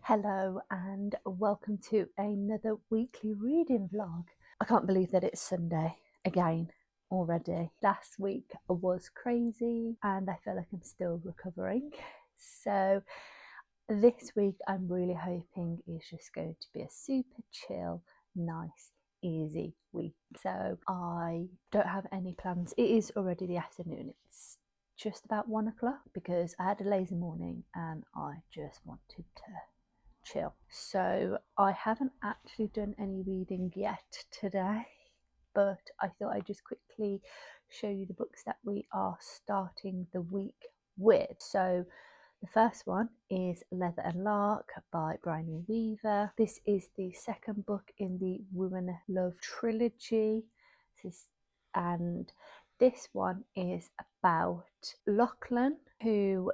Hello and welcome to another weekly reading vlog. I can't believe that it's Sunday again already. Last week was crazy and I feel like I'm still recovering. So this week I'm really hoping is just going to be a super chill, nice, easy week. So I don't have any plans. It is already the afternoon. It's just about 1 o'clock because I had a lazy morning and I just wanted to chill. So I haven't actually done any reading yet today, but I thought I'd just quickly show you the books that we are starting the week with. So the first one is Leather and Lark by Brynne Weaver. This is the second book in the Women Love trilogy, and this one is about Lachlan, who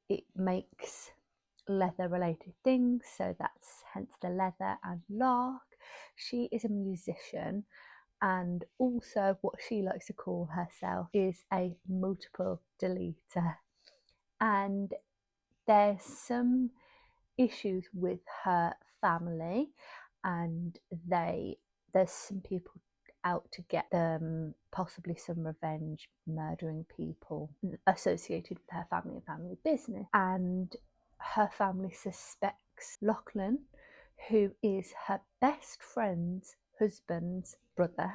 it makes leather related things, so that's hence the leather. And Lark, she is a musician, and also what she likes to call herself is a multiple deleter. And there's some issues with her family, and there's some people out to get them, possibly some revenge murdering people associated with her family and family business. And her family suspects Lachlan, who is her best friend's husband's brother.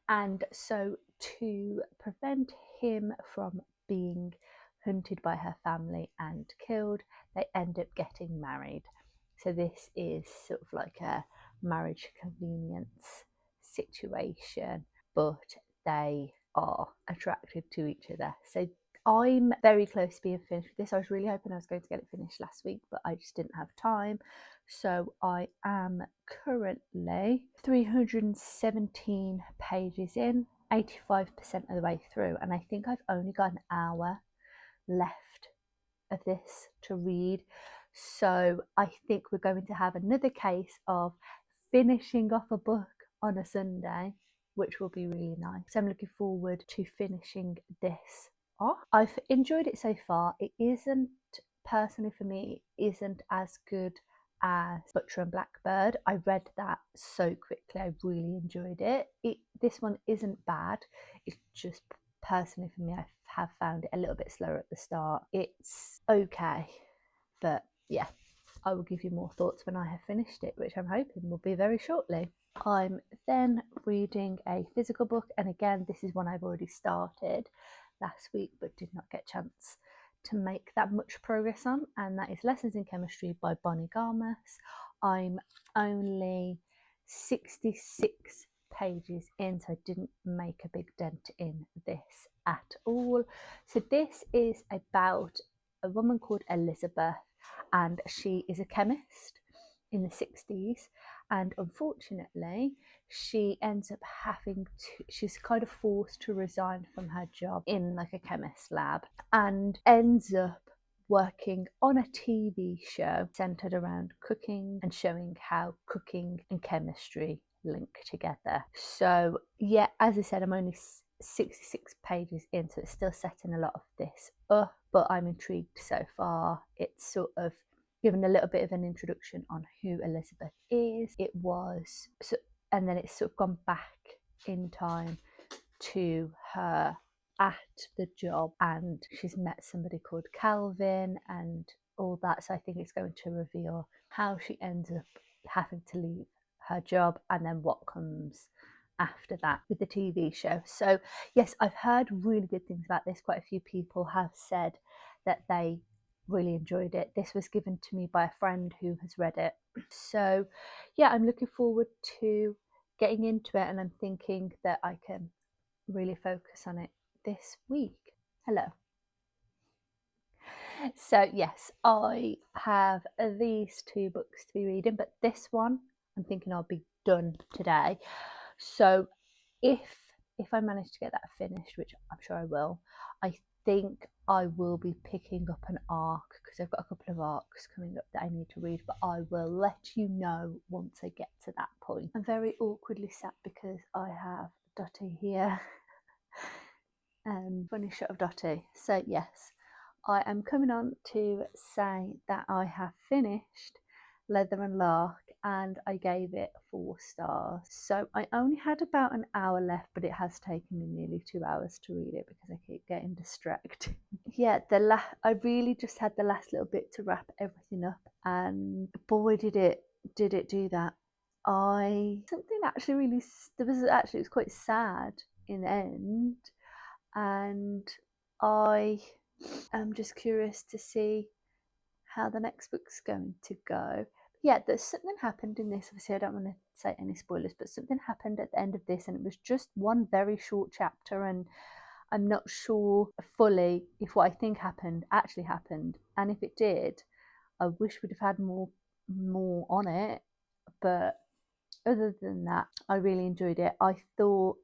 And so to prevent him from being hunted by her family and killed, they end up getting married. So this is sort of like a marriage convenience situation, but they are attracted to each other. So I'm very close to being finished with this. I was really hoping I was going to get it finished last week, but I just didn't have time. So I am currently 317 pages in, 85% of the way through, and I think I've only got an hour left of this to read. So I think we're going to have another case of finishing off a book on a Sunday, which will be really nice. So I'm looking forward to finishing this off. I've enjoyed it so far. It isn't, personally for me, it isn't as good as Butcher and Blackbird. I read that so quickly. I really enjoyed it. This one isn't bad. It's just, personally for me, I have found it a little bit slower at the start. It's okay, but yeah, I will give you more thoughts when I have finished it, which I'm hoping will be very shortly. I'm then reading a physical book, and again, this is one I've already started last week but did not get a chance to make that much progress on, and that is Lessons in Chemistry by Garmus. I'm only 66 pages in, so I didn't make a big dent in this at all. So this is about a woman called Elizabeth, and she is a chemist in the 60s, and unfortunately she ends up she's kind of forced to resign from her job in like a chemist lab, and ends up working on a TV show centered around cooking and showing how cooking and chemistry link together. So yeah, as I said, I'm only 66 pages in, so it's still setting a lot of this up, but I'm intrigued so far. It's sort of given a little bit of an introduction on who Elizabeth is. And then it's sort of gone back in time to her at the job, and she's met somebody called Calvin and all that. So I think it's going to reveal how she ends up having to leave her job and then what comes after that with the TV show. So yes, I've heard really good things about this. Quite a few people have said that they really enjoyed it. This was given to me by a friend who has read it. So yeah, I'm looking forward to getting into it, and I'm thinking that I can really focus on it this week. Hello. So yes, I have these two books to be reading, but this one I'm thinking I'll be done today. So if I manage to get that finished, which I'm sure I will, I think I will be picking up an arc, because I've got a couple of arcs coming up that I need to read, but I will let you know once I get to that point. I'm very awkwardly sat because I have Dottie here. Funny shot of Dottie. So yes, I am coming on to say that I have finished Leather and Lark and I gave it 4 stars. So I only had about an hour left, but it has taken me nearly 2 hours to read it because I keep getting distracted. Yeah, I really just had the last little bit to wrap everything up, and boy did it do that. Something actually really, it was quite sad in the end, and I am just curious to see how the next book's going to go. Yeah, there's something happened in this. Obviously, I don't want to say any spoilers, but something happened at the end of this, and it was just one very short chapter, and I'm not sure fully if what I think happened actually happened, and if it did, I wish we'd have had more on it. But other than that, I really enjoyed it. I thought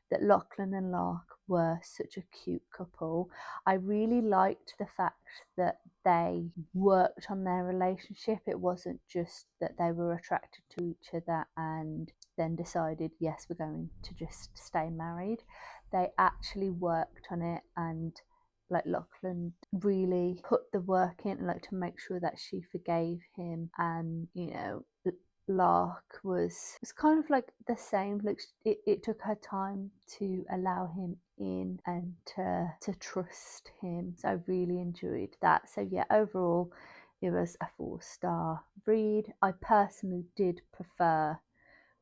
that Lachlan and Lark were such a cute couple. I really liked the fact that they worked on their relationship. It wasn't just that they were attracted to each other and then decided, yes, we're going to just stay married. They actually worked on it, and like Lachlan really put the work in, like to make sure that she forgave him, and Lark was kind of like the same. Like it took her time to allow him in and to trust him. So I really enjoyed that. So yeah, overall, it was a 4-star read. I personally did prefer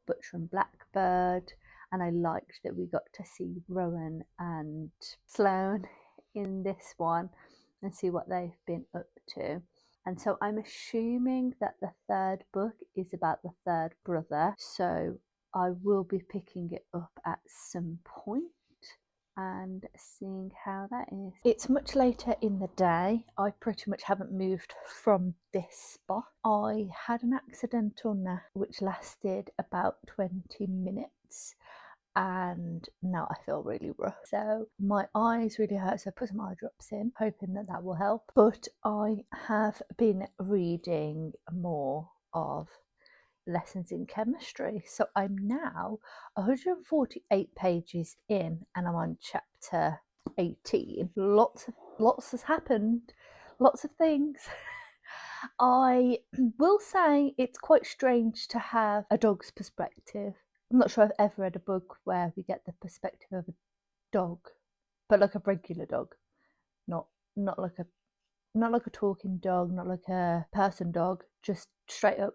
Butcher and Blackbird, and I liked that we got to see Rowan and Sloane in this one and see what they've been up to. And so I'm assuming that the 3rd book is about the 3rd brother. So I will be picking it up at some point and seeing how that is. It's much later in the day. I pretty much haven't moved from this spot. I had an accidental nap which lasted about 20 minutes. And now I feel really rough. So my eyes really hurt, so I put some eye drops in, hoping that that will help. But I have been reading more of Lessons in Chemistry. So I'm now 148 pages in and I'm on chapter 18. Lots has happened, lots of things. I will say it's quite strange to have a dog's perspective. I'm not sure I've ever read a book where we get the perspective of a dog, but like a regular dog, not like a talking dog, not like a person dog, just straight up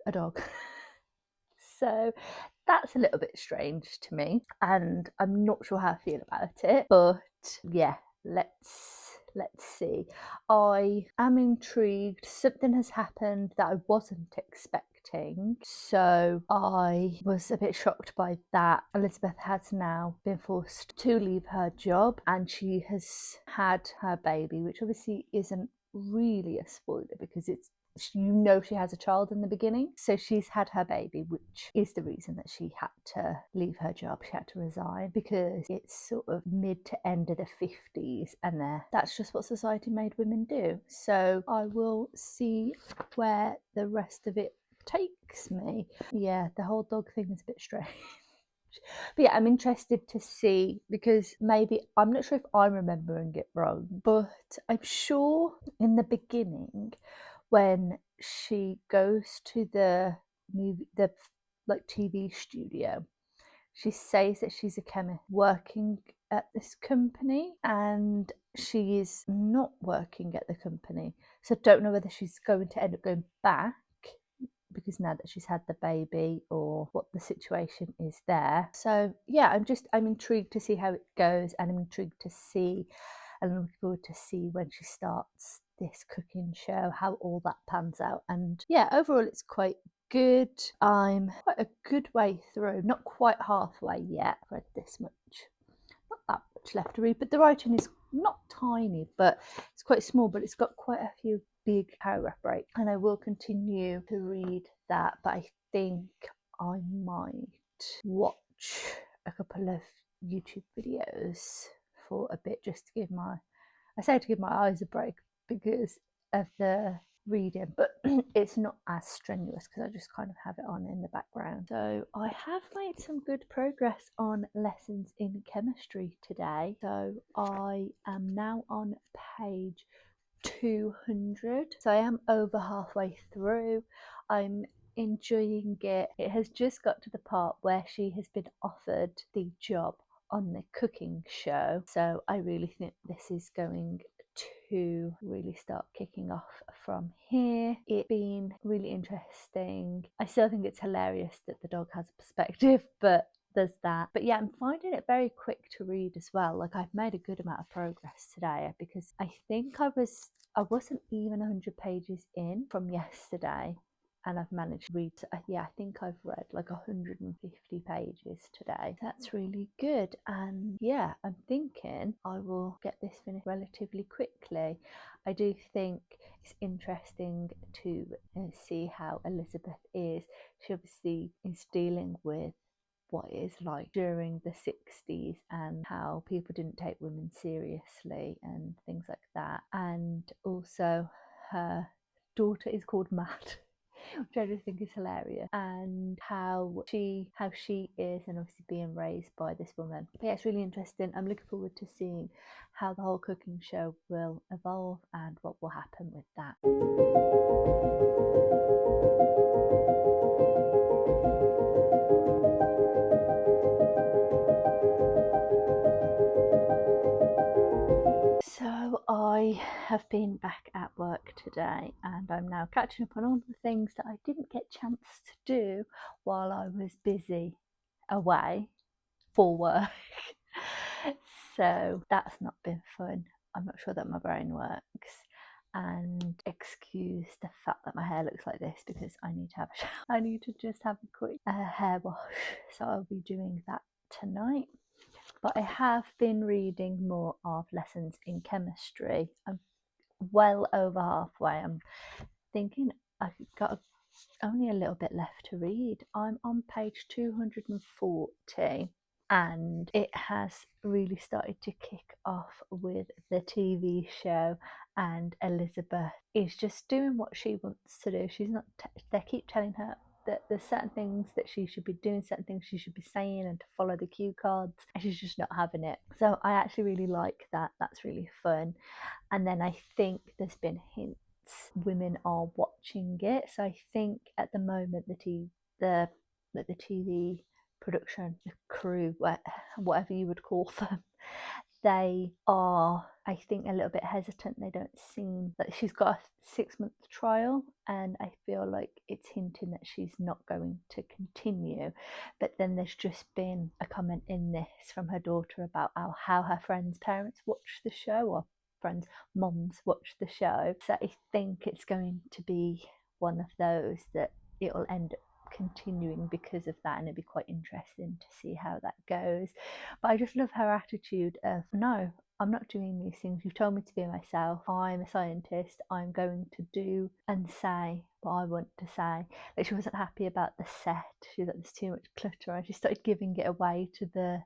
a dog. So that's a little bit strange to me, and I'm not sure how I feel about it. But yeah, let's see. I am intrigued. Something has happened that I wasn't expecting, so I was a bit shocked by that. Elizabeth has now been forced to leave her job, and she has had her baby, which obviously isn't really a spoiler because she has a child in the beginning. So she's had her baby, which is the reason that she had to leave her job. She had to resign because it's sort of mid to end of the 50s, and that's just what society made women do. So I will see where the rest of it takes me. Yeah, the whole dog thing is a bit strange. But yeah, I'm interested to see, because maybe, I'm not sure if I'm remembering it wrong, but I'm sure in the beginning when she goes to the TV studio, she says that she's a chemist working at this company, and she is not working at the company. So I don't know whether she's going to end up going back because now that she's had the baby, or what the situation is there. So yeah, I'm intrigued to see how it goes, and I'm intrigued to see, and I'm looking forward to see when she starts this cooking show, how all that pans out. And yeah, overall it's quite good. I'm quite a good way through, not quite halfway yet. I've read this much, not that much left to read, but the writing is not tiny, but it's quite small, but it's got quite a few big paragraph breaks, and I will continue to read that. But I think I might watch a couple of YouTube videos for a bit, just to give my eyes a break because of the reading, but it's not as strenuous because I just kind of have it on in the background. So I have made some good progress on lessons in chemistry today. So I am now on page 200. So I am over halfway through. I'm enjoying it. It has just got to the part where she has been offered the job on the cooking show. So I really think this is going to really start kicking off from here. It's been really interesting. I still think it's hilarious that the dog has a perspective, but there's that. But yeah, I'm finding it very quick to read as well. Like, I've made a good amount of progress today because I think I wasn't even 100 pages in from yesterday, and I've managed to read, I think I've read like 150 pages today. That's really good. And yeah, I'm thinking I will get this finished relatively quickly. I do think it's interesting to see how Elizabeth is. She obviously is dealing with what it is like during the 60s and how people didn't take women seriously and things like that. And also her daughter is called Matt, which I just think is hilarious, and how she is, and obviously being raised by this woman. But yeah, it's really interesting. I'm looking forward to seeing how the whole cooking show will evolve and what will happen with that. So I have been back at work today, and I'm now catching up on all the things that I didn't get a chance to do while I was busy away for work. So that's not been fun. I'm not sure that my brain works. And excuse the fact that my hair looks like this because I need to have a shower. I need to just have a quick hair wash. So I'll be doing that tonight. But I have been reading more of lessons in chemistry. I'm well over halfway. I'm thinking I've got only a little bit left to read. I'm on page 240, and it has really started to kick off with the TV show, and Elizabeth is just doing what she wants to do. She's not, they keep telling her that there's certain things that she should be doing, certain things she should be saying, and to follow the cue cards, and she's just not having it. So I actually really like that. That's really fun. And then I think there's been hints women are watching it. So I think at the moment the TV production, the crew, whatever you would call them, they are, I think, a little bit hesitant. They don't seem like, she's got a 6-month trial, and I feel like it's hinting that she's not going to continue. But then there's just been a comment in this from her daughter about how her friends' parents watch the show, or friends' moms watch the show. So I think it's going to be one of those that it'll end up continuing because of that, and it'd be quite interesting to see how that goes. But I just love her attitude of, no, I'm not doing these things. You've told me to be myself. I'm a scientist. I'm going to do and say what I want to say. Like, she wasn't happy about the set. She thought there's too much clutter, and she started giving it away to the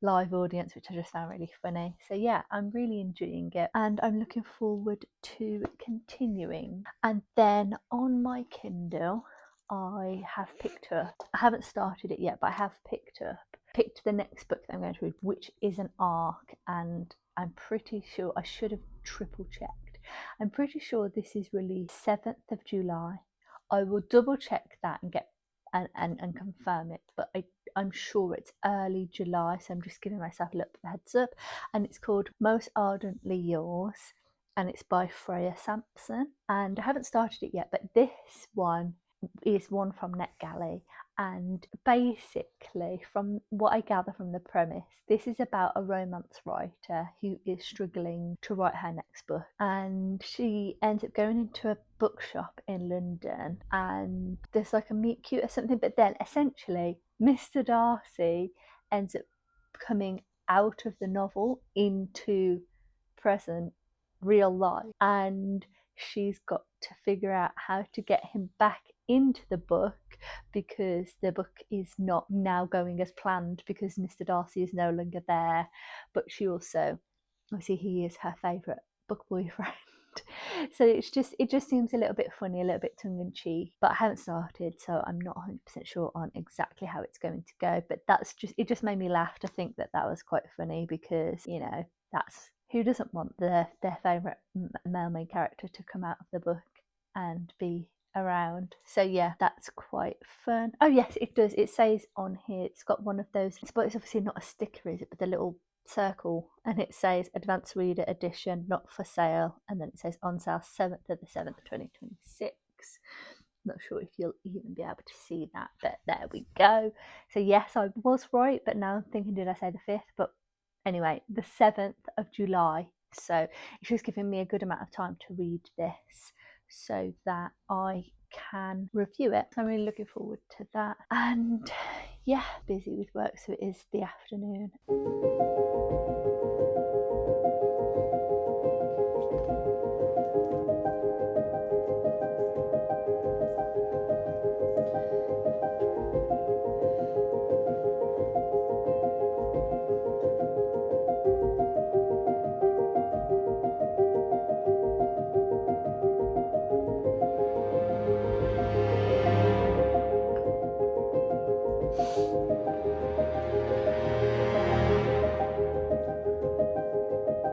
live audience, which I just found really funny. So yeah, I'm really enjoying it, and I'm looking forward to continuing. And then on my Kindle, I have picked up, I haven't started it yet, but I have picked the next book that I'm going to read, which is an arc, and I'm pretty sure, I should have triple checked, I'm pretty sure this is released 7th of July. I will double check that and get and confirm it, but I'm sure it's early July, so I'm just giving myself a little heads up. And it's called Most Ardently Yours, and it's by Freya Sampson. And I haven't started it yet, but this one is one from NetGalley, and basically, from what I gather from the premise, this is about a romance writer who is struggling to write her next book, and she ends up going into a bookshop in London, and there's like a meet cute or something, but then essentially Mr. Darcy ends up coming out of the novel into present real life, and she's got to figure out how to get him back into the book, because the book is not now going as planned because Mr. Darcy is no longer there. But she also, obviously, he is her favourite book boyfriend. So it just seems a little bit funny, a little bit tongue-in-cheek, but I haven't started, so I'm not 100% sure on exactly how it's going to go. But it just made me laugh to think that was quite funny, because, you know, that's who doesn't want their favourite male main character to come out of the book and be around. So yeah, that's quite fun. Oh yes, it does. It says on here, it's got one of those, but it's obviously not a sticker, is it? But the little circle, and it says Advanced Reader Edition, not for sale, and then it says on sale 7th of the 7th 2026. Not sure if you'll even be able to see that, but there we go. So yes, I was right, but now I'm thinking, did I say the 5th? But anyway, the 7th of July. So it's just giving me a good amount of time to read this so that I can review it. I'm really looking forward to that. And yeah, busy with work, so it is the afternoon.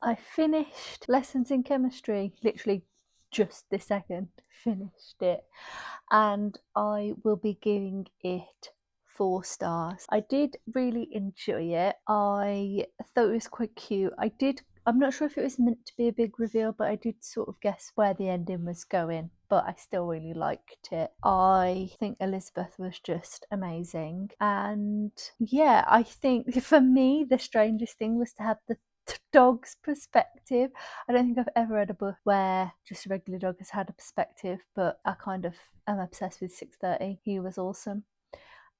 I finished Lessons in Chemistry, literally just this second, finished it, and I will be giving it 4 stars. I did really enjoy it. I thought it was quite cute. I'm not sure if it was meant to be a big reveal, but I did sort of guess where the ending was going, but I still really liked it. I think Elizabeth was just amazing. And yeah, I think for me, the strangest thing was to have the dog's perspective. I don't think I've ever read a book where just a regular dog has had a perspective, but I kind of am obsessed with 630. He was awesome.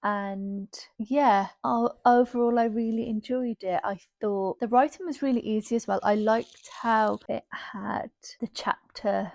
And yeah, overall I really enjoyed it. I thought the writing was really easy as well. I liked how it had the chapter,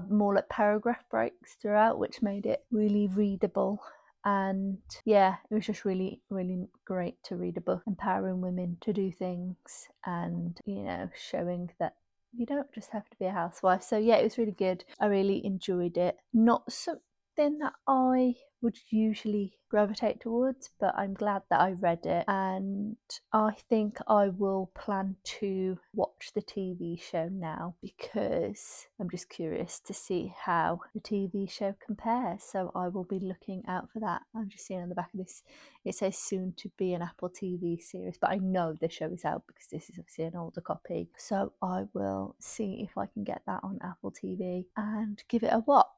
more like paragraph breaks throughout, which made it really readable. And yeah, it was just really, really great to read a book empowering women to do things, and, you know, showing that you don't just have to be a housewife. So yeah, it was really good. I really enjoyed it. Not something that I would usually gravitate towards, but I'm glad that I read it, and I think I will plan to watch the TV show now, because I'm just curious to see how the TV show compares. So I will be looking out for that. I'm just seeing on the back of this, it says soon to be an Apple TV series, but I know the show is out because this is obviously an older copy. So I will see if I can get that on Apple TV and give it a watch.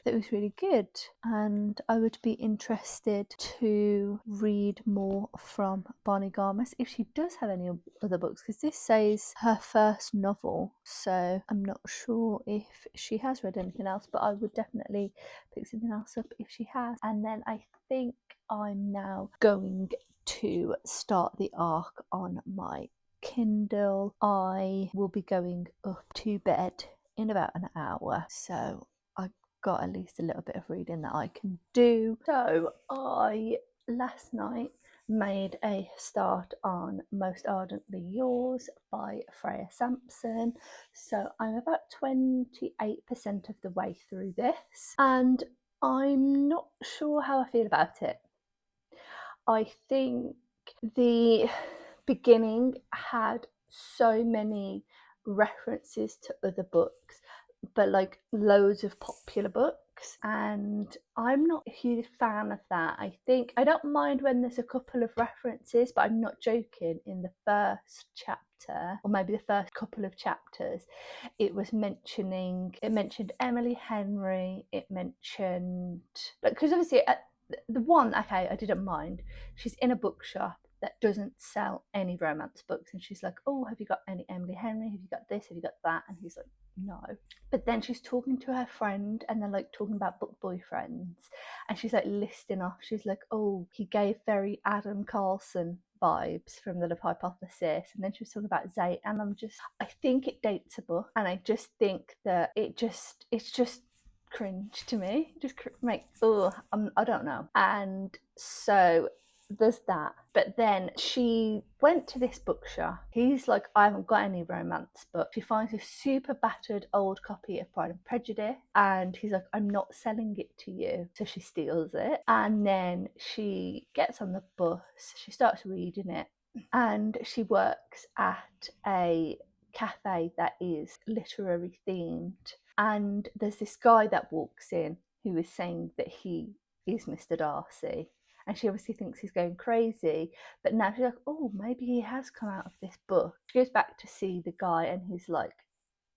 It was really good, and I would be interested to read more from Barney Garmus if she does have any other books, because this says her first novel, so I'm not sure if she has read anything else, but I would definitely pick something else up if she has. And then I think I'm now going to start the Ark on my Kindle. I will be going up to bed in about an hour, so I've got at least a little bit of reading that I can do. So I last night made a start on Most Ardently Yours by Freya Sampson. So I'm about 28% of the way through this, and I'm not sure how I feel about it. I think the beginning had so many references to other books, but like loads of popular books, and I'm not a huge fan of that. I think I don't mind when there's a couple of references, but I'm not joking. In the first chapter, or maybe the first couple of chapters, it mentioned Emily Henry, it mentioned, because obviously the one, okay, I didn't mind. She's in a bookshop that doesn't sell any romance books, and she's like, oh, have you got any Emily Henry? Have you got this? Have you got that? And he's like, no. But then she's talking to her friend, and they're like talking about book boyfriends, and she's like listing off, she's like, oh, he gave very Adam Carlson vibes from the Love Hypothesis, and then she was talking about Zay, and I think it dates a book, and I just think that it's just cringe to me, just make, I don't know. And so there's that. But then she went to this bookshop. He's like, I haven't got any romance books. She finds a super battered old copy of Pride and Prejudice, and he's like, I'm not selling it to you. So she steals it, and then she gets on the bus. She starts reading it, and she works at a cafe that is literary themed. And there's this guy that walks in who is saying that he is Mr. Darcy, and she obviously thinks he's going crazy, but now she's like, oh, maybe he has come out of this book. She goes back to see the guy, and he's like,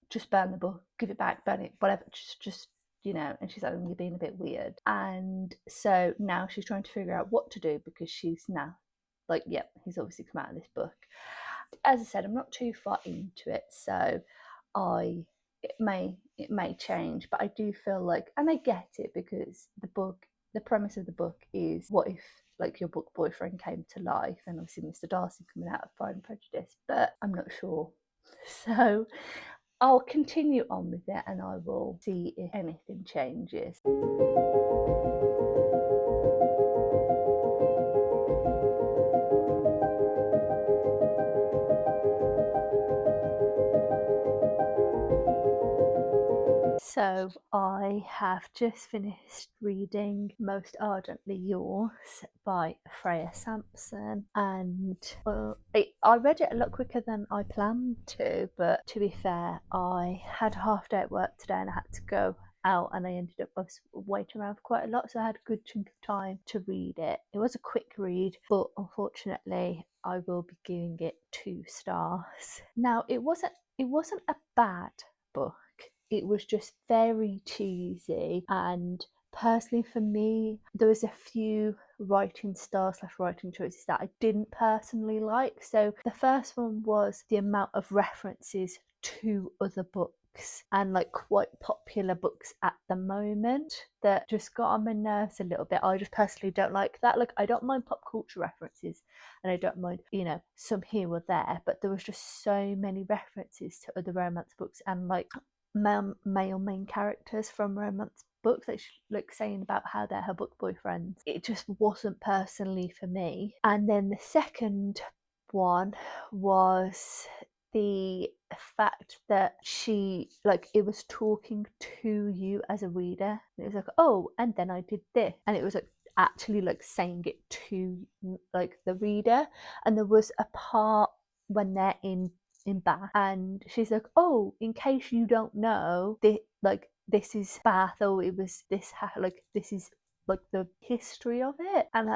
just burn the book, give it back, burn it, whatever, just and she's like, you're being a bit weird. And so now she's trying to figure out what to do, because she's now like, yep, he's obviously come out of this book. As I said, I'm not too far into it, so it may change, but I do feel like, and I get it, because the premise of the book is, what if like your book boyfriend came to life, and obviously Mr. Darcy coming out of Pride and Prejudice, but I'm not sure. So I'll continue on with it, and I will see if anything changes. So I have just finished reading Most Ardently Yours by Freya Sampson, and I read it a lot quicker than I planned to, but to be fair, I had a half day at work today and I had to go out, and I was waiting around for quite a lot, so I had a good chunk of time to read it. It was a quick read, but unfortunately I will be giving it 2 stars. Now, it wasn't a bad book. It was just very cheesy, and personally for me, there was a few writing styles / writing choices that I didn't personally like. So the first one was the amount of references to other books, and like quite popular books at the moment, that just got on my nerves a little bit. I just personally don't like that. Like, I don't mind pop culture references, and I don't mind, some here or there, but there was just so many references to other romance books, and like male main characters from romance books, like saying about how they're her book boyfriends. It just wasn't personally for me. And then the second one was the fact that she, like, it was talking to you as a reader. It was like, oh, and then I did this, and it was like actually like saying it to like the reader. And there was a part when they're in Bath, and she's like, oh, in case you don't know, this is Bath, or it was this, like, this is like the history of it. And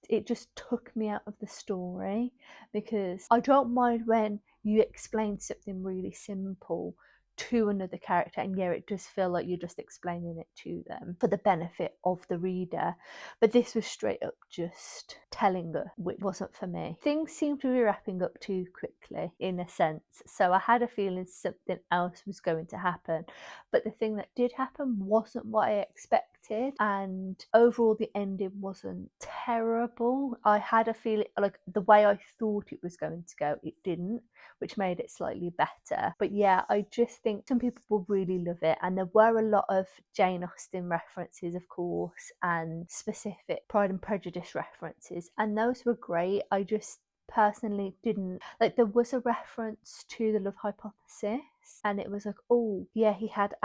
it just took me out of the story, because I don't mind when you explain something really simple to another character, and yeah, it does feel like you're just explaining it to them for the benefit of the reader, but this was straight up just telling her, which wasn't for me. Things seem to be wrapping up too quickly, in a sense, so I had a feeling something else was going to happen, but the thing that did happen wasn't what I expected, and overall the ending wasn't terrible. I had a feeling, like, the way I thought it was going to go, it didn't, which made it slightly better. But yeah, I just think some people will really love it, and there were a lot of Jane Austen references, of course, and specific Pride and Prejudice references, and those were great. I just personally didn't like, there was a reference to the Love Hypothesis, and it was like, oh yeah, he had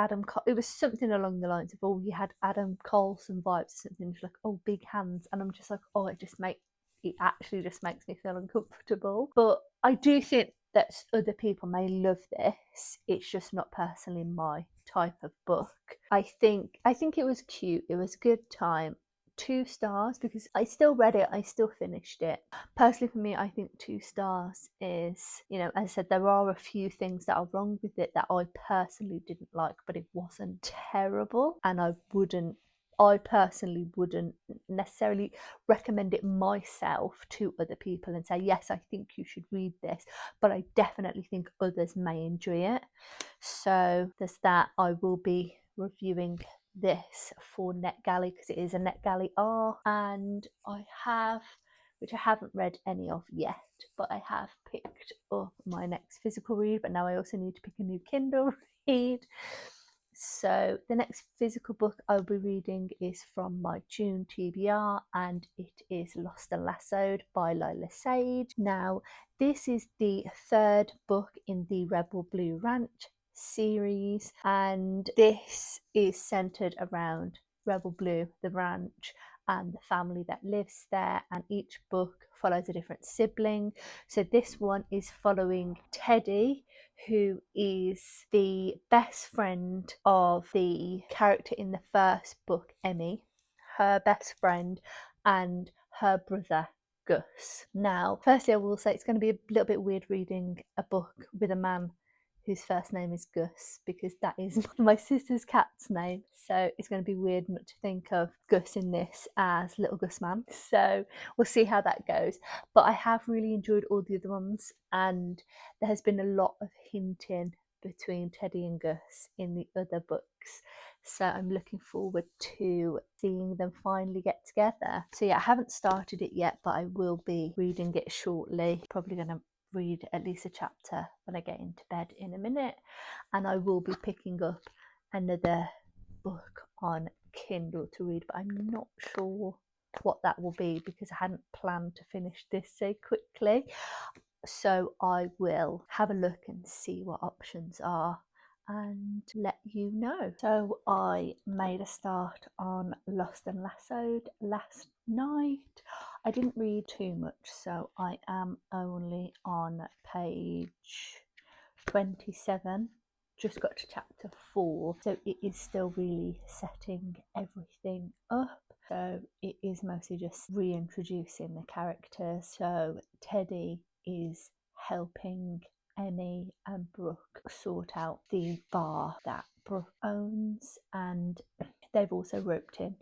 it was something along the lines of, oh, he had Adam Colson vibes, or something like, oh, big hands, and I'm just like, oh, it actually just makes me feel uncomfortable. But I do think that other people may love this. It's just not personally my type of book. I think it was cute. It was a good time. 2 stars, because I still read it, I still finished it. Personally for me, I think 2 stars is, as I said, there are a few things that are wrong with it that I personally didn't like, but it wasn't terrible, and I personally wouldn't necessarily recommend it myself to other people and say, yes, I think you should read this, but I definitely think others may enjoy it. So there's that. I will be reviewing this for NetGalley, because it is a NetGalley R, and which I haven't read any of yet, but I have picked up my next physical read, but now I also need to pick a new Kindle read. So the next physical book I'll be reading is from my June TBR, and it is Lost and Lassoed by Lassoed. Now, this is the third book in the Rebel Blue Ranch series, and this is centered around Rebel Blue, the ranch, and the family that lives there, and each book follows a different sibling. So this one is following Teddy, who is the best friend of the character in the first book, Emmy, her best friend, and her brother Gus. Now, firstly, I will say it's going to be a little bit weird reading a book with a man whose first name is Gus, because that is my sister's cat's name. So it's going to be weird not to think of Gus in this as Little Gus Man. So we'll see how that goes. But I have really enjoyed all the other ones, and there has been a lot of hinting between Teddy and Gus in the other books. So I'm looking forward to seeing them finally get together. So yeah, I haven't started it yet, but I will be reading it shortly. Probably going to read at least a chapter when I get into bed in a minute, and I will be picking up another book on Kindle to read, but I'm not sure what that will be because I hadn't planned to finish this so quickly. So I will have a look and see what options are and let you know. So I made a start on Lost and Lassoed last night. I didn't read too much, so I am only on page 27. Just got to chapter 4, so it is still really setting everything up. So it is mostly just reintroducing the characters. So Teddy is helping Emmy and Brooke sort out the bar that Brooke owns, and they've also roped in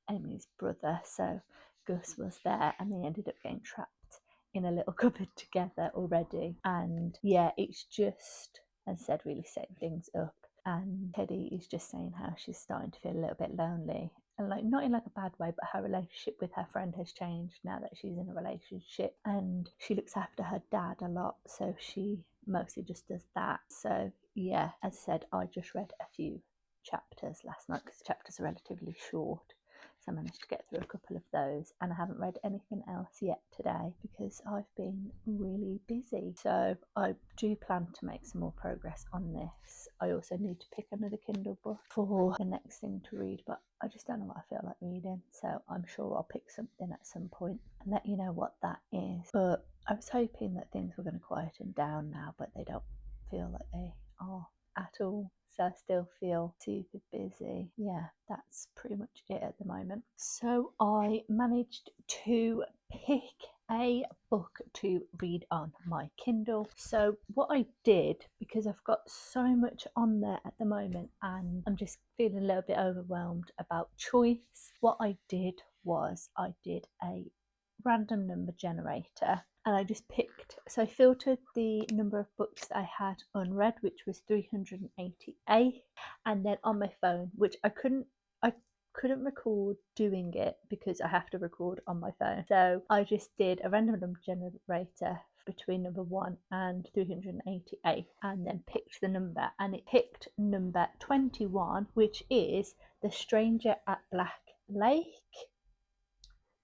Emmy's brother. So Gus was there, and they ended up getting trapped in a little cupboard together already. And yeah, it's just, as I said, really setting things up. And Teddy is just saying how she's starting to feel a little bit lonely, and like not in like a bad way, but her relationship with her friend has changed now that she's in a relationship, and she looks after her dad a lot, so she mostly just does that. So yeah, as I said, I just read a few chapters last night because the chapters are relatively short. So I managed to get through a couple of those, and I haven't read anything else yet today because I've been really busy. So I do plan to make some more progress on this. I also need to pick another Kindle book for the next thing to read, but I just don't know what I feel like reading. So I'm sure I'll pick something at some point and let you know what that is. But I was hoping that things were going to quieten down now, but they don't feel like they are at all. So I still feel super busy. Yeah, that's pretty much it at the moment. So I managed to pick a book to read on my Kindle. So what I did, because I've got so much on there at the moment and I'm just feeling a little bit overwhelmed about choice, what I did was I did a random number generator, and I just picked, so I filtered the number of books that I had unread, which was 388, and then on my phone, which I couldn't record doing it because I have to record on my phone, so I just did a random number generator between number 1 and 388 and then picked the number, and it picked number 21, which is The Stranger at Black Lake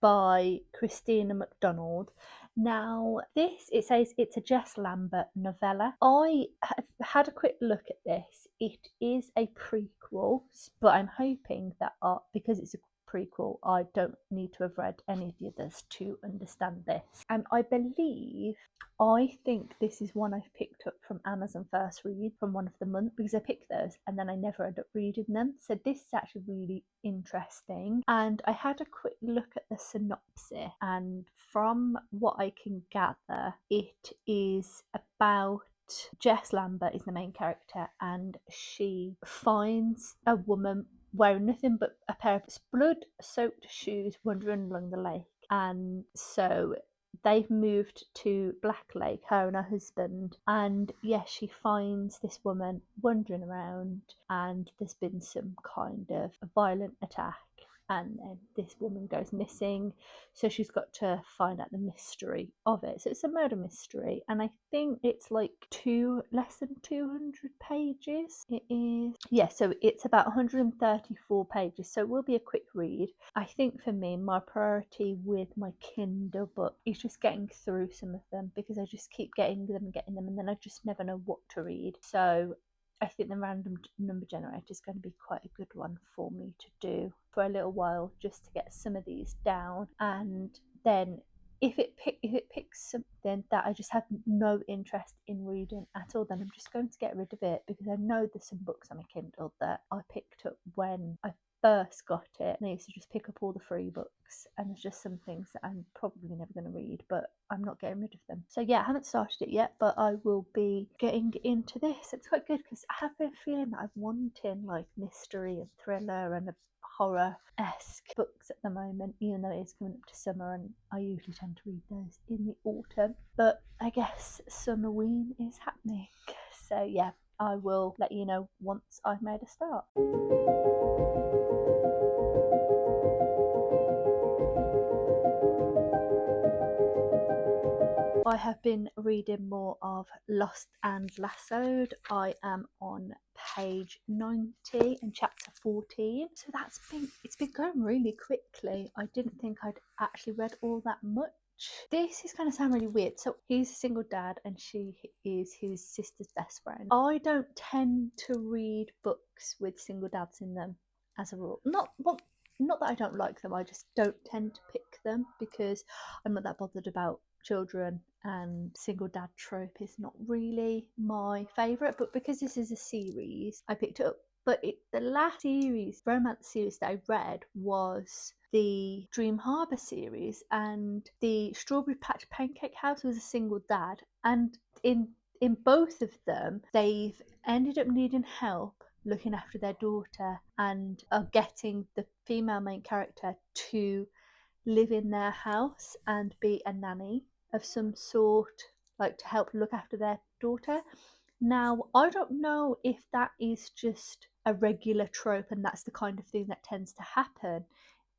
by Christina McDonald. Now this, it says it's a Jess Lambert novella. I have had a quick look at this. It is a prequel, but I'm hoping that because it's a prequel, I don't need to have read any of the others to understand this. And I think this is one I've picked up from Amazon First Read from one of the month, because I picked those and then I never end up reading them. So this is actually really interesting. And I had a quick look at the synopsis, and from what I can gather, it is about Jess Lambert is the main character, and she finds a woman wearing nothing but a pair of blood-soaked shoes wandering along the lake. And so they've moved to Black Lake, her and her husband, and yes, she finds this woman wandering around, and there's been some kind of a violent attack, and then this woman goes missing, so she's got to find out the mystery of it. So it's a murder mystery, and I think it's like less than 200 pages. It is, yeah, so it's about 134 pages, so it will be a quick read. I think for me, my priority with my Kindle book is just getting through some of them, because I just keep getting them, and then I just never know what to read. So I think the random number generator is going to be quite a good one for me to do for a little while, just to get some of these down. And then if it picks something that I just have no interest in reading at all, then I'm just going to get rid of it, because I know there's some books on my Kindle that I picked up when I first got it, and I used to just pick up all the free books, and there's just some things that I'm probably never going to read, but I'm not getting rid of them. So yeah, I haven't started it yet, but I will be getting into this. It's quite good, because I have been feeling that I'm wanting like mystery and thriller and a horror-esque books at the moment, even though it is coming up to summer, and I usually tend to read those in the autumn, but I guess Summerween is happening. So yeah, I will let you know once I've made a start. I have been reading more of Lost and Lassoed. I am on page 90 and chapter 14. So it's been going really quickly. I didn't think I'd actually read all that much. This is going to sound really weird. So he's a single dad and she is his sister's best friend. I don't tend to read books with single dads in them as a rule. Not that I don't like them, I just don't tend to pick them, because I'm not that bothered about children, and single dad trope is not really my favourite. But because this is a series, I picked it up. But the last romance series that I read was the Dream Harbour series, and the Strawberry Patch Pancake House was a single dad, and in both of them they've ended up needing help looking after their daughter, and are getting the female main character to live in their house and be a nanny of some sort, like to help look after their daughter. Now, I don't know if that is just a regular trope and that's the kind of thing that tends to happen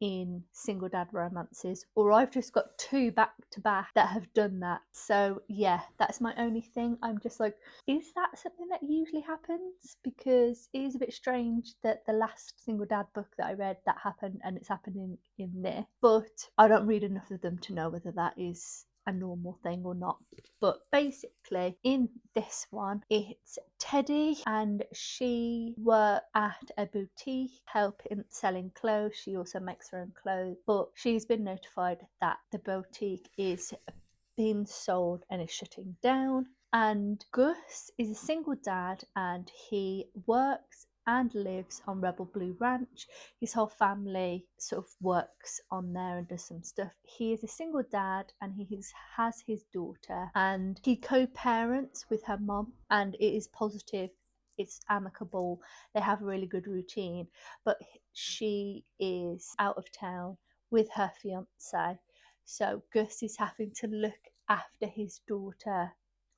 in single dad romances, or I've just got two back to back that have done that. So yeah, that's my only thing. I'm just like, is that something that usually happens? Because it is a bit strange that the last single dad book that I read, that happened, and it's happening in this, but I don't read enough of them to know whether that is a normal thing or not. But basically in this one, it's Teddy, and she works at a boutique helping selling clothes. She also makes her own clothes, but she's been notified that the boutique is being sold and is shutting down. And Gus is a single dad, and he works and lives on Rebel Blue Ranch. His whole family sort of works on there and does some stuff. He is a single dad, and he has his daughter, and he co-parents with her mom, and it is positive, it's amicable, they have a really good routine. But she is out of town with her fiance, so Gus is having to look after his daughter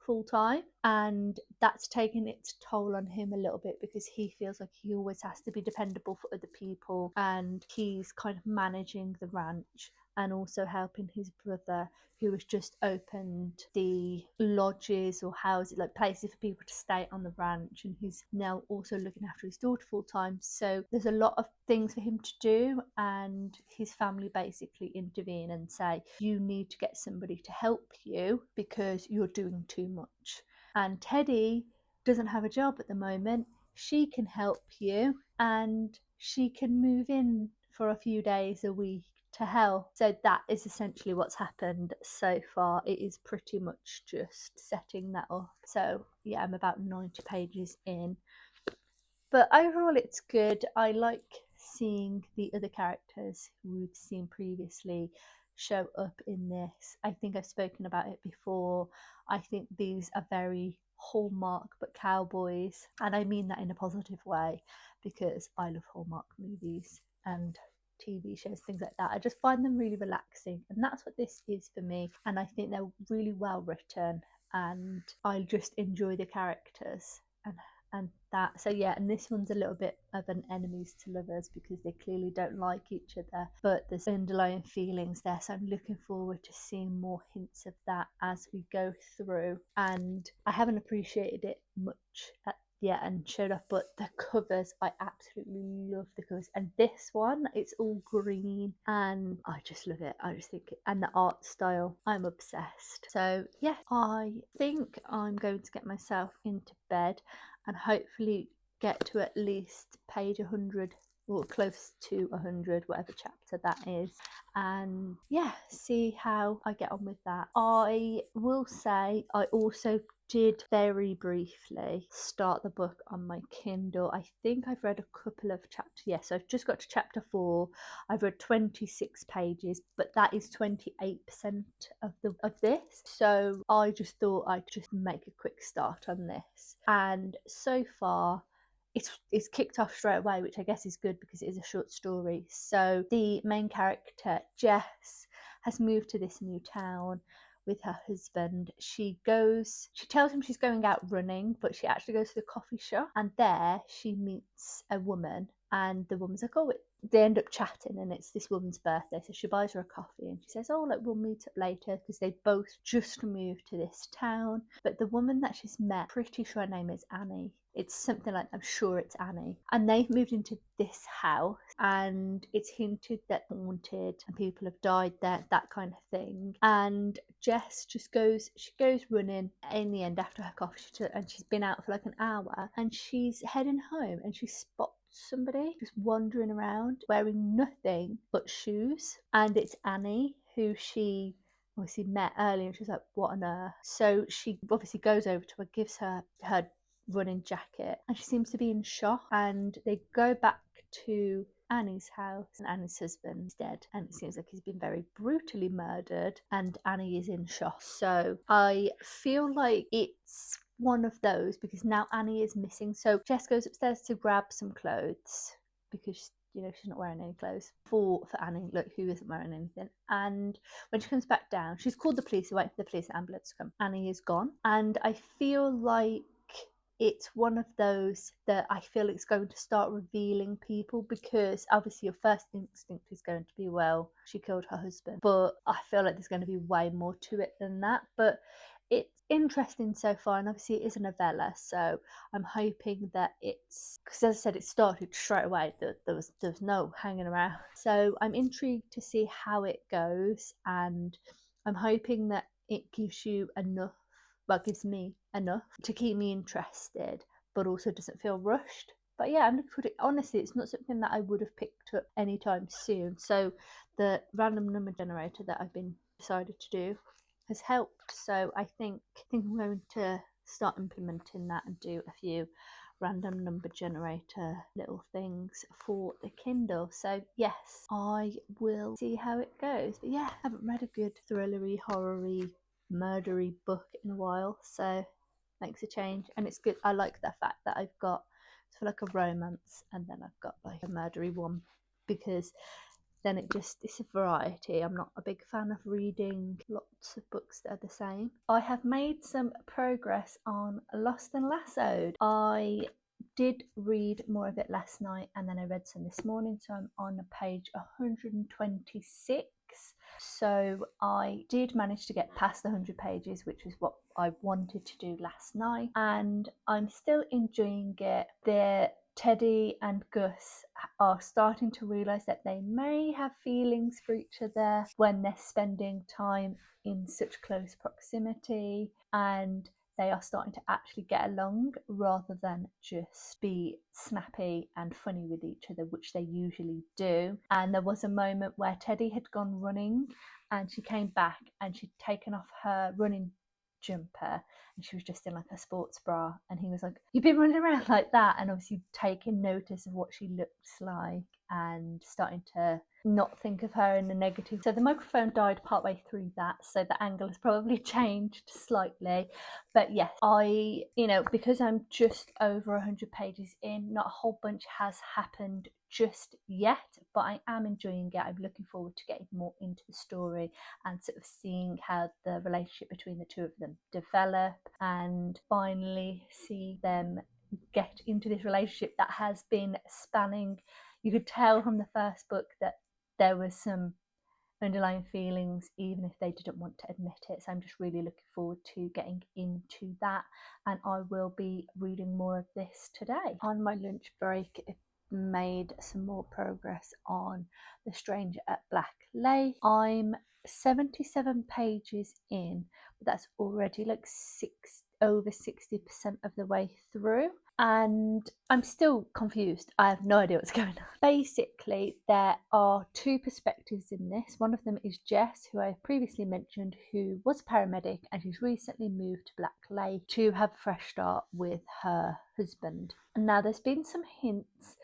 full time, and that's taken its toll on him a little bit, because he feels like he always has to be dependable for other people, and he's kind of managing the ranch and also helping his brother, who has just opened the lodges or houses, like places for people to stay on the ranch, and he's now also looking after his daughter full time. So there's a lot of things for him to do, and his family basically intervene and say, you need to get somebody to help you because you're doing too much. And Teddy doesn't have a job at the moment. She can help you, and she can move in for a few days a week to help. So that is essentially what's happened so far. It is pretty much just setting that up. So yeah, I'm about 90 pages in, but overall it's good. I like seeing the other characters who we've seen previously show up in this. I think I've spoken about it before. I think these are very Hallmark but cowboys, and I mean that in a positive way, because I love Hallmark movies and TV shows, things like that. I just find them really relaxing, and that's what this is for me. And I think they're really well written, and I just enjoy the characters, and and that. So yeah, and this one's a little bit of an enemies to lovers because they clearly don't like each other, but there's underlying feelings there. So I'm looking forward to seeing more hints of that as we go through. And I haven't appreciated it much yet and showed up, but the covers, I absolutely love the covers. And this one, it's all green and I just love it. I just think it, and the art style, I'm obsessed. So yeah, I think I'm going to get myself into bed and hopefully get to at least page 100 or close to 100, whatever chapter that is, and yeah, see how I get on with that. I will say I also did very briefly start the book on my Kindle. I think I've read a couple of chapters. Yes, I've just got to chapter 4. I've read 26 pages, but that is 28% of this. So I just thought I'd just make a quick start on this. And so far it's kicked off straight away, which I guess is good because it is a short story. So the main character, Jess, has moved to this new town with her husband. She tells him she's going out running, but she actually goes to the coffee shop, and there she meets a woman, and the woman's like, oh, they end up chatting, and it's this woman's birthday, so she buys her a coffee and she says, oh, like, we'll meet up later, because they both just moved to this town. But the woman that she's met, pretty sure her name is Annie, it's something like, I'm sure it's Annie, and they've moved into this house, and it's hinted that haunted and people have died there, that kind of thing. And Jess just goes running in the end after her coffee, and she's been out for like an hour, and she's heading home, and she spots somebody just wandering around wearing nothing but shoes, and it's Annie, who she obviously met earlier, and she's like, what on earth? So she obviously goes over to her, gives her running jacket, and she seems to be in shock, and they go back to Annie's house, and Annie's husband's dead, and it seems like he's been very brutally murdered, and Annie is in shock. So I feel like it's one of those, because now Annie is missing. So Jess goes upstairs to grab some clothes because she's not wearing any clothes for Annie, look, who isn't wearing anything. And when she comes back down, she's called the police, waiting for the police ambulance to come. Annie is gone, and I feel like it's one of those that I feel it's going to start revealing people, because obviously your first instinct is going to be, well, she killed her husband, but I feel like there's going to be way more to it than that. But it's interesting so far, and obviously it is a novella, so I'm hoping that it's, because as I said, it started straight away, there was no hanging around, so I'm intrigued to see how it goes, and I'm hoping that it gives you enough, well, gives me enough to keep me interested, but also doesn't feel rushed. But yeah, I'm looking forward to it. Honestly, it's not something that I would have picked up anytime soon. So the random number generator that I've been decided to do has helped. So I think I'm going to start implementing that and do a few random number generator little things for the Kindle. So yes, I will see how it goes. But yeah, I haven't read a good thrillery, horror-y, murdery book in a while, so makes a change, and it's good. I like the fact that I've got sort of like a romance, and then I've got like a murdery one, because then it's a variety. I'm not a big fan of reading lots of books that are the same. I have made some progress on Lost and Lassoed. I did read more of it last night, and then I read some this morning, so I'm on page 126. So I did manage to get past the 100 pages, which was what I wanted to do last night, and I'm still enjoying it. Teddy and Gus are starting to realise that they may have feelings for each other when they're spending time in such close proximity, and they are starting to actually get along rather than just be snappy and funny with each other, which they usually do. And there was a moment where Teddy had gone running, and she came back and she'd taken off her running jumper, and she was just in like a sports bra, and he was like, you've been running around like that, and obviously taking notice of what she looks like and starting to not think of her in a negative. So the microphone died partway through that, so the angle has probably changed slightly. But yes, because I'm just over 100 pages in, not a whole bunch has happened just yet, but I am enjoying it. I'm looking forward to getting more into the story and sort of seeing how the relationship between the two of them develop, and finally see them get into this relationship that has been spanning. You could tell from the first book that there was some underlying feelings, even if they didn't want to admit it. So I'm just really looking forward to getting into that, and I will be reading more of this today. On my lunch break, I made some more progress on The Stranger at Black Lake. I'm 77 pages in, but that's already like over 60% of the way through, and I'm still confused. I have no idea what's going on. Basically, there are two perspectives in this. One of them is Jess, who I have previously mentioned, who was a paramedic and who's recently moved to Black Lake to have a fresh start with her husband. And now there's been some hints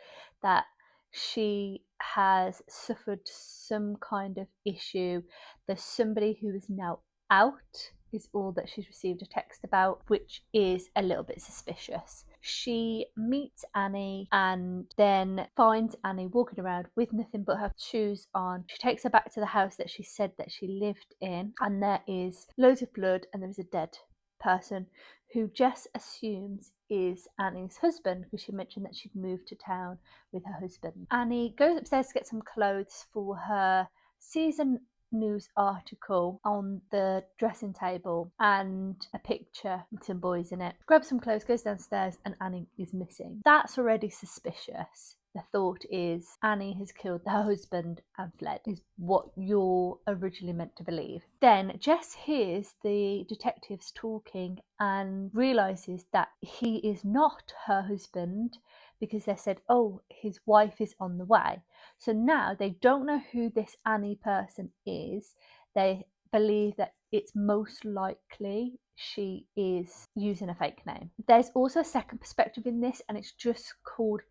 that she has suffered some kind of issue. There's somebody who is now out, is all that she's received a text about, which is a little bit suspicious. She meets Annie and then finds Annie walking around with nothing but her shoes on. She takes her back to the house that she said that she lived in, and there is loads of blood and there is a dead person who Jess assumes is Annie's husband, because she mentioned that she'd moved to town with her husband. Annie goes upstairs to get some clothes for her season news article on the dressing table and a picture with some boys in it. Grabs some clothes, goes downstairs, and Annie is missing. That's already suspicious. The thought is Annie has killed her husband and fled, is what you're originally meant to believe. Then Jess hears the detectives talking and realises that he is not her husband, because they said, oh, his wife is on the way. So now they don't know who this Annie person is. They believe that it's most likely she is using a fake name. There's also a second perspective in this, and it's just called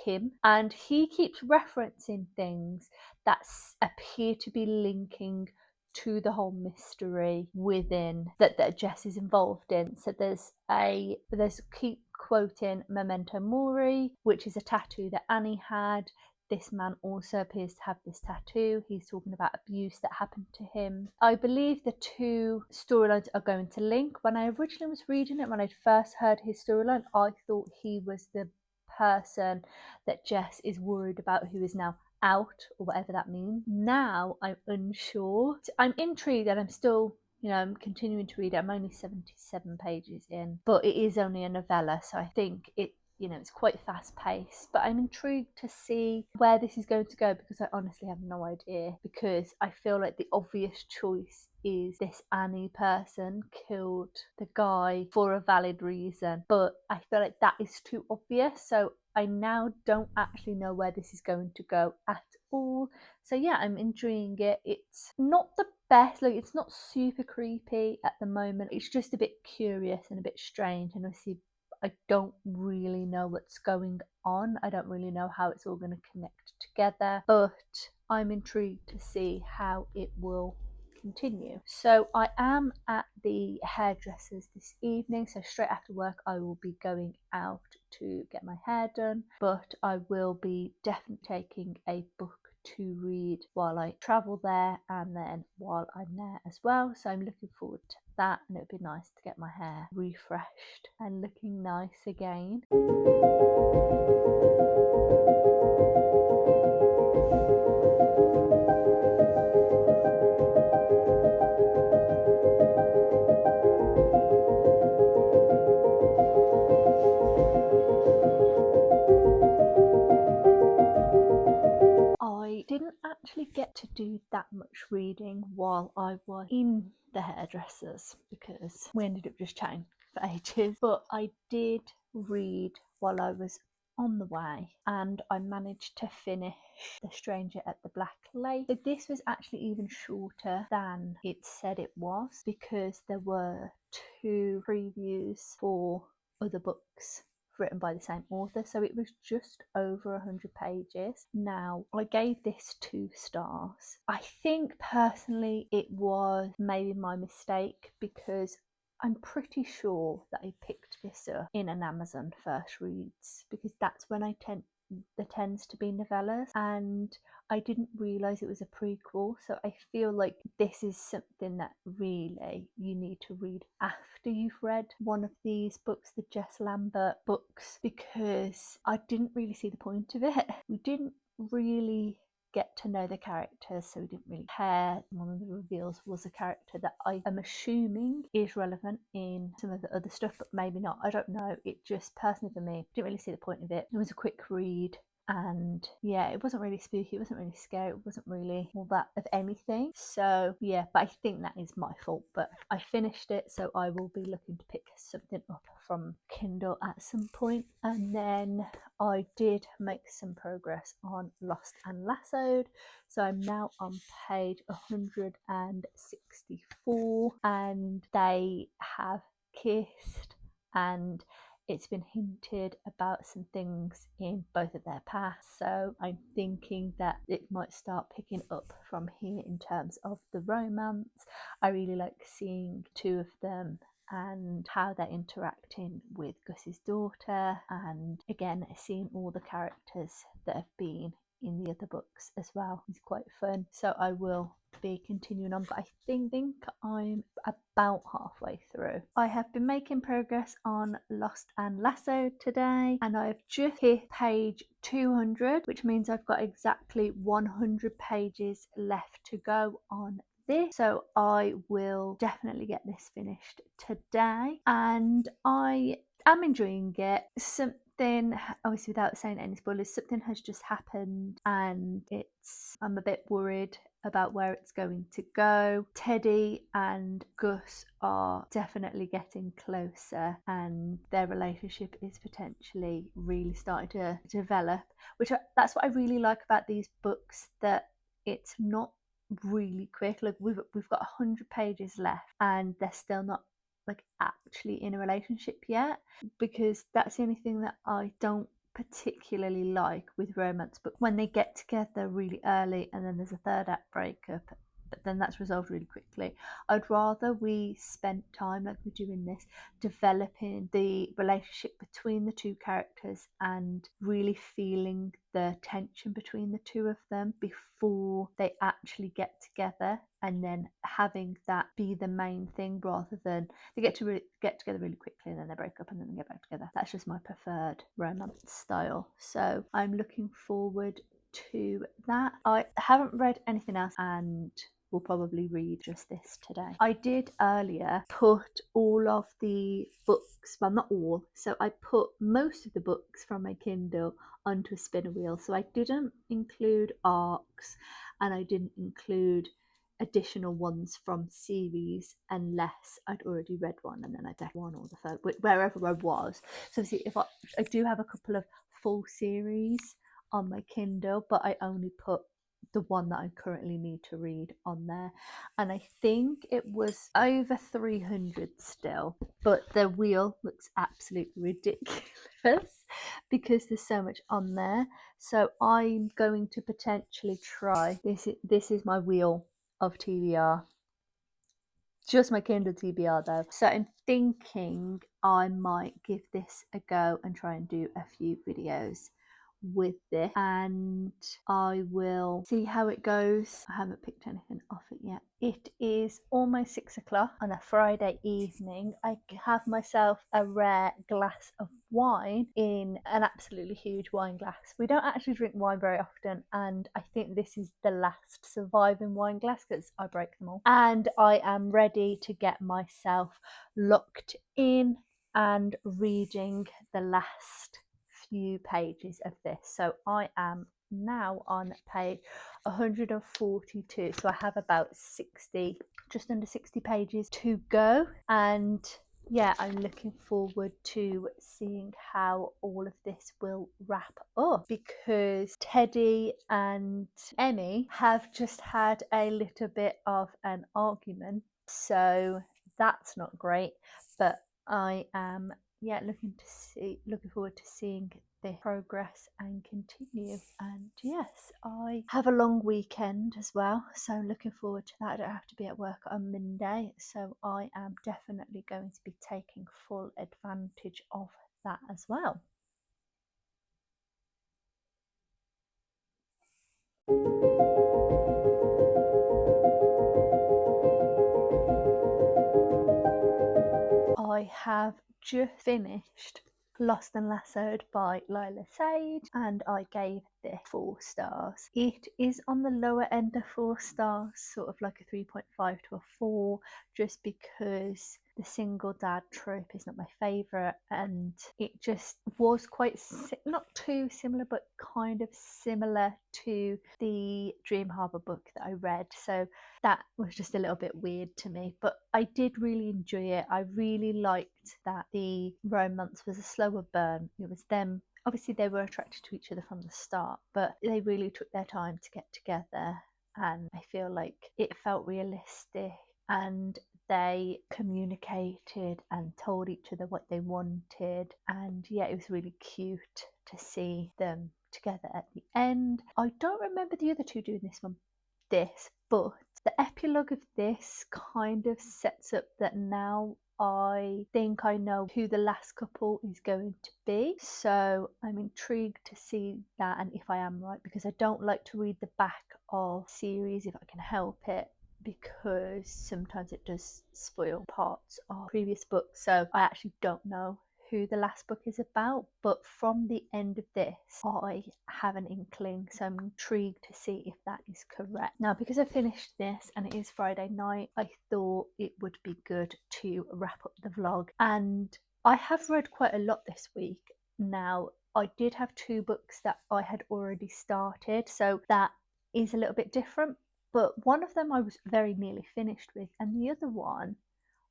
him, and he keeps referencing things that appear to be linking to the whole mystery within that Jess is involved in. So there's keep quoting Memento Mori, which is a tattoo that Annie had. This man also appears to have this tattoo. He's talking about abuse that happened to him. I believe the two storylines are going to link. When I originally was reading it, when I first heard his storyline, I thought he was the person that Jess is worried about, who is now out, or whatever that means. Now I'm unsure. I'm intrigued, and I'm still, I'm continuing to read it. I'm only 77 pages in, but it is only a novella, so I think it's quite fast paced, but I'm intrigued to see where this is going to go, because I honestly have no idea, because I feel like the obvious choice is this Annie person killed the guy for a valid reason, but I feel like that is too obvious, so I now don't actually know where this is going to go at all. So yeah, I'm enjoying it. It's not the best, it's not super creepy at the moment, it's just a bit curious and a bit strange, and obviously I don't really know what's going on. I don't really know how it's all going to connect together, but I'm intrigued to see how it will continue. So I am at the hairdressers this evening, so straight after work I will be going out to get my hair done, but I will be definitely taking a book to read while I travel there, and then while I'm there as well. So I'm looking forward to that, and it would be nice to get my hair refreshed and looking nice again. I didn't actually get to do that much reading while I was in the hairdressers, because we ended up just chatting for ages, but I did read while I was on the way, and I managed to finish The Stranger at the Black Lake. But this was actually even shorter than it said it was, because there were 2 previews for other books written by the same author, so it was just over 100 pages. Now, I gave this 2 stars. I think personally it was maybe my mistake, because I'm pretty sure that I picked this up in an Amazon first reads, because that's when I tend there tends to be novellas, and I didn't realise it was a prequel, so I feel like this is something that really you need to read after you've read one of these books, the Jess Lambert books, because I didn't really see the point of it. We didn't really get to know the characters, so we didn't really care. One of the reveals was a character that I am assuming is relevant in some of the other stuff, but maybe not. I don't know. It just, personally for me, didn't really see the point of it. It was a quick read. And yeah, it wasn't really spooky, it wasn't really scary, it wasn't really all that of anything. So yeah, but I think that is my fault. But I finished it, so I will be looking to pick something up from Kindle at some point. And then I did make some progress on Lost and Lassoed. So I'm now on page 164, and they have kissed, and it's been hinted about some things in both of their pasts, so I'm thinking that it might start picking up from here in terms of the romance. I really like seeing two of them and how they're interacting with Gus's daughter, and again seeing all the characters that have been in the other books as well. It's quite fun, so I will be continuing on, but I think I'm about halfway through. I have been making progress on Lost and Lassoed today, and I've just hit page 200, which means I've got exactly 100 pages left to go on this, so I will definitely get this finished today, and I am enjoying it. Something, obviously without saying any spoilers, something has just happened, and I'm a bit worried about where it's going to go. Teddy and Gus are definitely getting closer, and their relationship is potentially really starting to develop, that's what I really like about these books, that it's not really quick. Like we've got 100 pages left and they're still not like actually in a relationship yet, because that's the only thing that I don't particularly like with romance, but when they get together really early and then there's a third act breakup, but then that's resolved really quickly. I'd rather we spent time, like we do in this, developing the relationship between the two characters and really feeling the tension between the two of them before they actually get together, and then having that be the main thing rather than they get together really quickly and then they break up and then they get back together. That's just my preferred romance style, so I'm looking forward to that. I haven't read anything else and will probably read just this today. I did earlier put all of the books, well not all, so I put most of the books from my Kindle onto a spinner wheel, so I didn't include arcs and I didn't include additional ones from series unless I'd already read one, and then I'd definitely one or the third, wherever I was. So see, if I do have a couple of full series on my Kindle, but I only put the one that I currently need to read on there, and I think it was over 300 still, but the wheel looks absolutely ridiculous because there's so much on there. So I'm going to potentially try this. This is my wheel of TBR, just my Kindle TBR though, so I'm thinking I might give this a go and try and do a few videos with this, and I will see how it goes. I haven't picked anything off it yet. It is almost 6 o'clock on a Friday evening. I have myself a rare glass of wine in an absolutely huge wine glass. We don't actually drink wine very often, and I think this is the last surviving wine glass because I break them all, and I am ready to get myself locked in and reading the last few pages of this. So I am now on page 142, so I have about 60, just under 60 pages to go, and yeah, I'm looking forward to seeing how all of this will wrap up, because Teddy and Emmy have just had a little bit of an argument, so that's not great, but I am looking forward to seeing the progress and continue. And yes, I have a long weekend as well, so looking forward to that. I don't have to be at work on Monday, so I am definitely going to be taking full advantage of that as well. have just finished Lost and Lassoed by Lassoed, and I gave this 4 stars. It is on the lower end of 4 stars, sort of like a 3.5 to a 4, just because the single dad trope is not my favourite, and it just was quite not too similar, but kind of similar to the Dream Harbour book that I read, so that was just a little bit weird to me. But I did really enjoy it. I really liked that the romance was a slower burn. It was them, obviously they were attracted to each other from the start, but they really took their time to get together, and I feel like it felt realistic, and they communicated and told each other what they wanted, and yeah, it was really cute to see them together at the end. I don't remember the other two doing this, but the epilogue of this kind of sets up that now I think I know who the last couple is going to be, so I'm intrigued to see that, and if I am right, because I don't like to read the back of series if I can help it, because sometimes it does spoil parts of previous books, so I actually don't know who the last book is about, but from the end of this I have an inkling, so I'm intrigued to see if that is correct. Now, because I finished this and it is Friday night, I thought it would be good to wrap up the vlog, and I have read quite a lot this week. Now, I did have 2 books that I had already started, so that is a little bit different, but one of them I was very nearly finished with, and the other one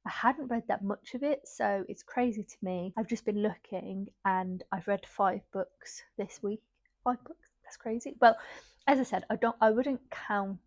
I hadn't read that much of it, so it's crazy to me. I've just been looking and I've read 5 books this week. 5 books? That's crazy. Well, as I said, I wouldn't count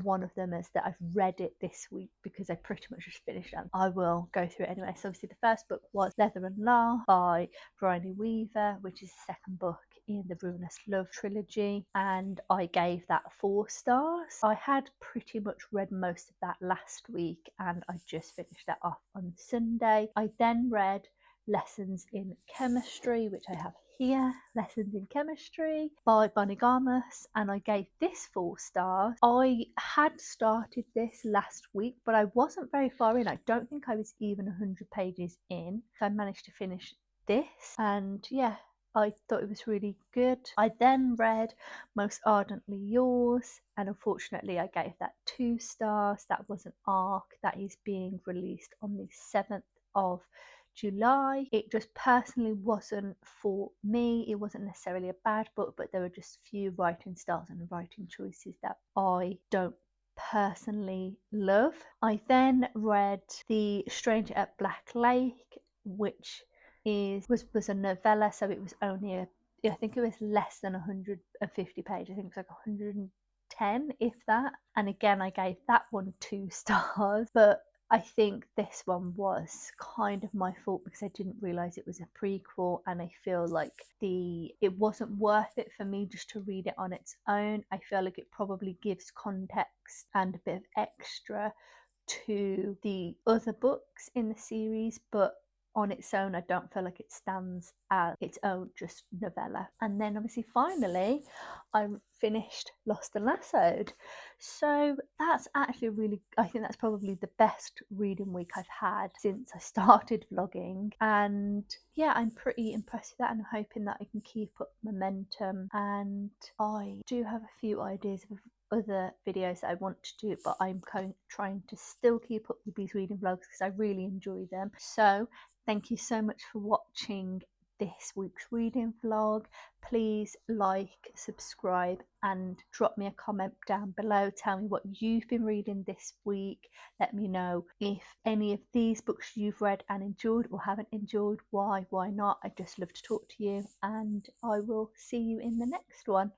one of them as that I've read it this week, because I pretty much just finished them. I will go through it anyway. So obviously the first book was Leather and Lark by Brynne Weaver, which is the second book in the Ruinous Love trilogy, and I gave that 4 stars. I had pretty much read most of that last week and I just finished that off on Sunday. I then read Lessons in Chemistry, which I have here, Lessons in Chemistry by Garmus, and I gave this 4 stars. I had started this last week, but I wasn't very far in. I don't think I was even 100 pages in, so I managed to finish this, and yeah, I thought it was really good. I then read Most Ardently Yours, and unfortunately I gave that 2 stars. That was an arc that is being released on the 7th of July. It just personally wasn't for me. It wasn't necessarily a bad book, but there were just few writing styles and writing choices that I don't personally love. I then read The Stranger at Black Lake, which was a novella, so it was only I think it was less than 150 pages. I think it was like 110, if that. And again, I gave that one 2 stars, but I think this one was kind of my fault because I didn't realise it was a prequel, and I feel like it wasn't worth it for me just to read it on its own. I feel like it probably gives context and a bit of extra to the other books in the series, but on its own I don't feel like it stands as its own just novella. And then obviously finally I finished Lost and Lassoed, so that's actually really, I think that's probably the best reading week I've had since I started vlogging, and yeah, I'm pretty impressed with that, and I'm hoping that I can keep up momentum. And I do have a few ideas of other videos that I want to do, but I'm trying to still keep up with these reading vlogs because I really enjoy them. So thank you so much for watching this week's reading vlog. Please like, subscribe, and drop me a comment down below. Tell me what you've been reading this week. Let me know if any of these books you've read and enjoyed or haven't enjoyed, why not. I just love to talk to you, and I will see you in the next one.